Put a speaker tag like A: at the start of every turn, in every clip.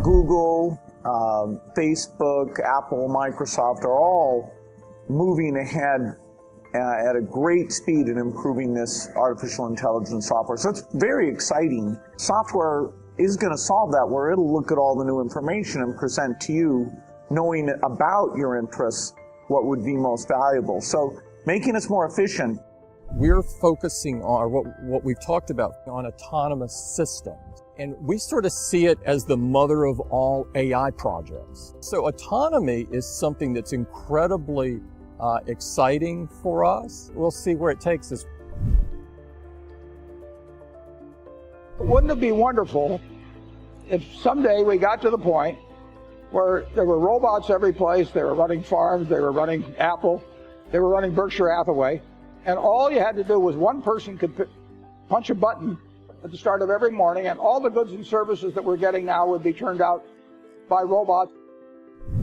A: Google, Facebook, Apple, Microsoft are all moving ahead at a great speed in improving this artificial intelligence software. So it's very exciting. Software is going to solve that, where it'll look at all the new information and present to you, knowing about your interests, what would be most valuable. So making us more efficient.
B: We're focusing on what we've talked about on autonomous systems. And we sort of see it as the mother of all AI projects. So autonomy is something that's incredibly exciting for us. We'll see where it takes us.
C: Wouldn't it be wonderful if someday we got to the point where there were robots every place, they were running farms, they were running Apple, they were running Berkshire Hathaway, and all you had to do was one person could punch a button at the start of every morning, and all the goods and services that we're getting now would be turned out by robots.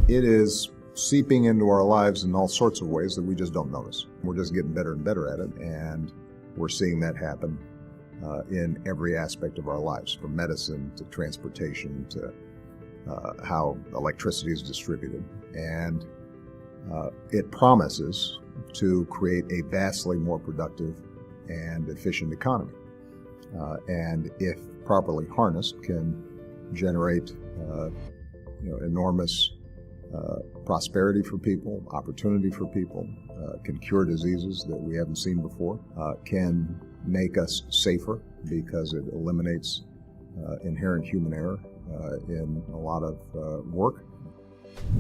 D: It is seeping into our lives in all sorts of ways that we just don't notice. We're just getting better and better at it, and we're seeing that happen in every aspect of our lives, from medicine to transportation to how electricity is distributed. And it promises to create a vastly more productive and efficient economy. And if properly harnessed, can generate enormous prosperity for people, opportunity for people, can cure diseases that we haven't seen before, can make us safer because it eliminates inherent human error in a lot of work.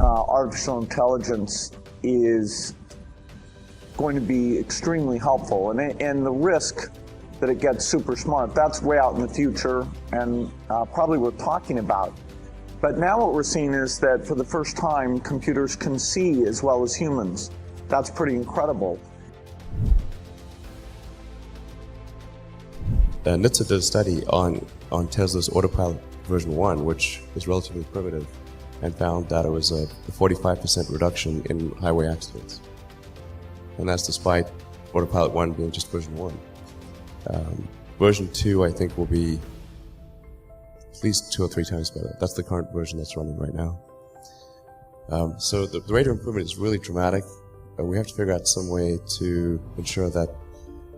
A: Artificial intelligence is going to be extremely helpful, and the risk that it gets super smart, that's way out in the future and probably worth talking about. But now what we're seeing is that for the first time, computers can see as well as humans. That's pretty incredible.
E: NHTSA did a study on Tesla's Autopilot version 1, which is relatively primitive, and found that it was a 45% reduction in highway accidents. And that's despite Autopilot 1 being just version 1. Version 2, I think, will be at least 2 or 3 times better. That's the current version that's running right now. So the rate of improvement is really dramatic. We have to figure out some way to ensure that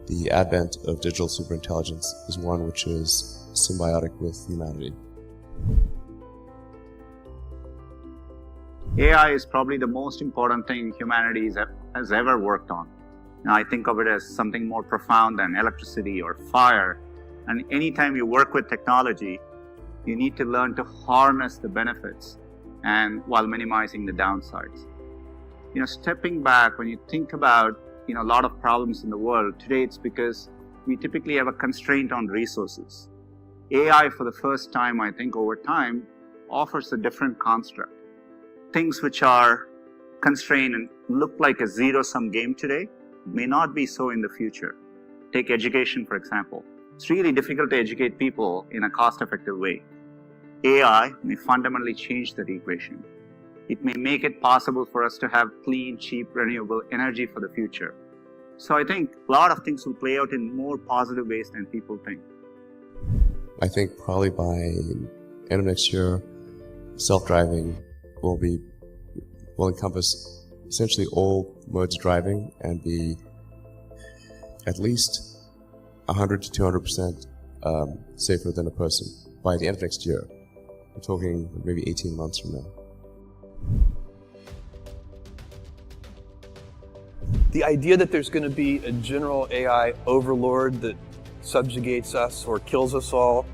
E: the advent of digital superintelligence is one which is symbiotic with humanity.
F: AI is probably the most important thing humanity has ever worked on. Now, I think of it as something more profound than electricity or fire. And anytime you work with technology, you need to learn to harness the benefits and while minimizing the downsides. Stepping back, when you think about a lot of problems in the world today, it's because we typically have a constraint on resources. AI, for the first time, I think over time, offers a different construct. Things which are constrained and look like a zero-sum game today may not be so in the future. Take education, for example. It's really difficult to educate people in a cost-effective way. AI may fundamentally change that equation. It may make it possible for us to have clean, cheap, renewable energy for the future. So I think a lot of things will play out in more positive ways than people think.
E: I think probably by end of next year, self-driving will encompass essentially all modes of driving and be at least 100 to 200% safer than a person by the end of next year. We're talking maybe 18 months from now.
G: The idea that there's going to be a general AI overlord that subjugates us or kills us all,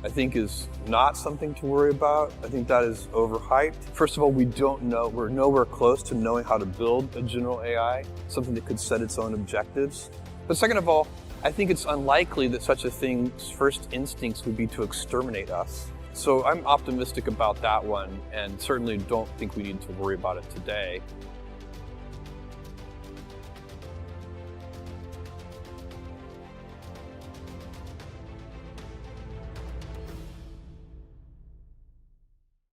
G: I think is not something to worry about. I think that is overhyped. First of all, we don't know, we're nowhere close to knowing how to build a general AI, something that could set its own objectives. But second of all, I think it's unlikely that such a thing's first instincts would be to exterminate us. So I'm optimistic about that one, and certainly don't think we need to worry about it today.